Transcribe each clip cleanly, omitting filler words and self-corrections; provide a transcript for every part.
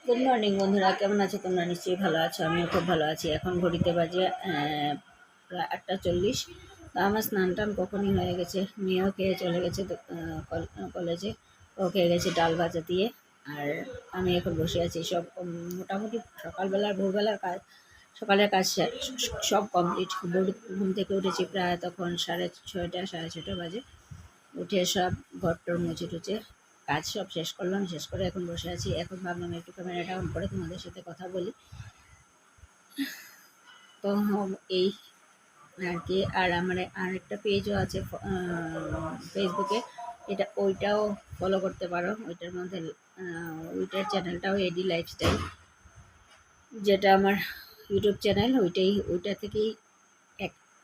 Good morning বন্ধুরা, কেমন আছো তোমরা? নিশ্চয়ই ভালো আছো, আমিও খুব ভালো আছি। এখন ঘড়িতে বাজে প্রায় 8:40। তো আমার স্নান টান কখনই হয়ে গেছে। মেয়েও খেয়ে চলে গেছে কলেজে। ও খেয়ে গেছে ডাল ভাজা দিয়ে। আর আমি এখন বসে আছি। সব মোটামুটি সকালবেলার ভোরবেলার কাজ, সকালের কাজ সব কমপ্লিট। ঘুম থেকে উঠেছি প্রায় তখন 6:30 বাজে। উঠে সব ঘরটর মুছে টুচে কাজ সব শেষ করলাম। শেষ করে এখন বসে আছি। এখন ভাবলাম একটু ক্যামেরাটা অন করে তোমাদের সাথে কথা বলি। তো এই আর কি। আর আমার আরেকটা পেজও আছে ফেসবুকে, ওইটাও ফলো করতে পারো। ওইটার মধ্যে ওইটার চ্যানেলটাও এডি লাইফস্টাইল, যেটা আমার ইউটিউব চ্যানেল। ওইটা থেকেই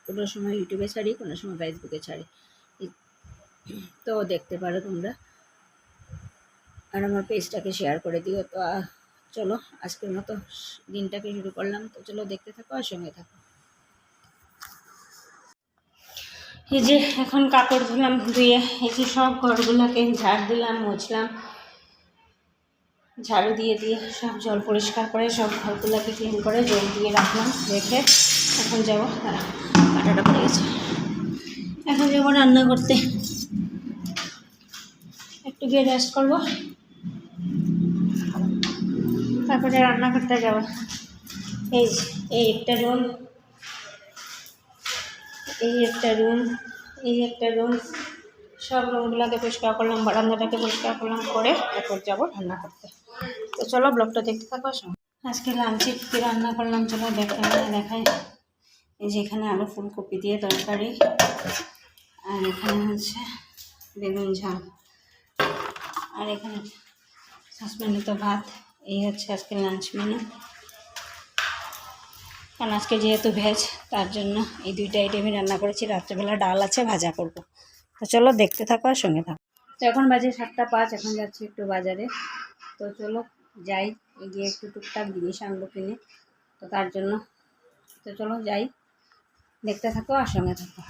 কোনো সময় ইউটিউবে ছাড়ি, কোনো সময় ফেসবুকে ছাড়ি। তো দেখতে পারো তোমরা, আর আমার পেজটাকে শেয়ার করে দিও। তো চলো আজকের মতো দিনটাকে শুরু করলাম। তো চলো দেখতে থাকো আর সঙ্গে থাকো। এই যে এখন কাপড় ধুলাম, ধুয়ে এই যে সব ঘরগুলোকে ঝাড় দিলাম, মুছলাম, ঝাড়ু দিয়ে সব জল পরিষ্কার করে সব ঘরগুলোকে ক্লিন করে জল দিয়ে রাখলাম। রেখে এখন যাবো, কাটাটা পড়ে গেছে, এখন যাবো রান্না করতে। একটু গিয়ে রেস্ট করবো, তারপরে রান্না করতে যাবো। এই একটা রুম, এই একটা রুম, সব রুমগুলোকে পরিষ্কার করলাম, বারান্দাটাকে পরিষ্কার করলাম, করে এরপর যাবো রান্না করতে। তো চলো ব্লগটা দেখতে থাকো। আজকে লাঞ্চে কী রান্না করলাম চলো দেখাই। এই যে এখানে আলু ফুলকপি দিয়ে তরকারি, আর এখানে হচ্ছে বেগুন ঝাল, আর এখানে সসপ্যানে ভাত। এই হচ্ছে আজকে লাঞ্চ মেনু। কারণ আজকে যেহেতু ভেজ, তার জন্য এই দুইটা আইটেমই রান্না করেছি। রাত্রেবেলা ডাল আছে, ভাজা করব। তো চলো দেখতে থাকো আর সঙ্গে থাকো। তো এখন বাজে 7:05, এখন যাচ্ছি একটু বাজারে। তো চলো যাই, গিয়ে একটু টুকটাক জিনিস আনবো কিনে। তো তার জন্য তো চলো যাই, দেখতে থাকো আর সঙ্গে থাকো।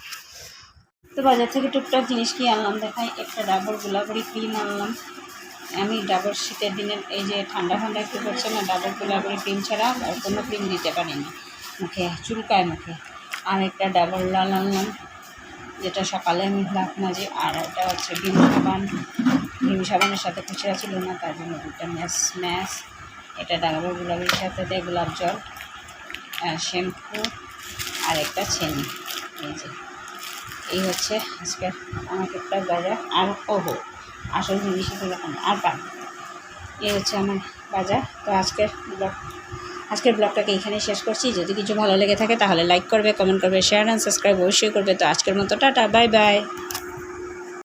তো বাজার থেকে টুকটাক জিনিস কি আনলাম দেখাই। একটা ডাবর গোলাপরি ক্রিম আনলাম। আমি ডাবর শীতের দিনের এই যে ঠান্ডা একটু করছে না, ডাবর গোলাপরি ক্রিম ছাড়া আর কোনো ক্রিম দিতে পারি না মুখে, চুলকায় মুখে। আর একটা ডাবর লাল আনলাম, যেটা সকালে আমি লাখ মাঝে। আর এটা হচ্ছে ভীম সাবানের সাথে খুচরা ছিল না, তার জন্য দুটা ম্যাশ। এটা ডাবর গোলাপের সাথে দেয় গোলাপ জল, শ্যাম্পু, আর একটা চেনি। এই হচ্ছে আজকে আমার টুকটাক বাজার। আর আসল জিনিস দেখুন আর পান। এই হচ্ছে আমার বাজার। তো আজকের ব্লগটাকে এখানে শেষ করছি। যদি কিছু ভালো লেগে থাকে তাহলে লাইক করবে, কমেন্ট করবে, শেয়ার অ্যান্ড সাবস্ক্রাইব অবশ্যই করবে। তো আজকের মতো টাটা, বাই বাই।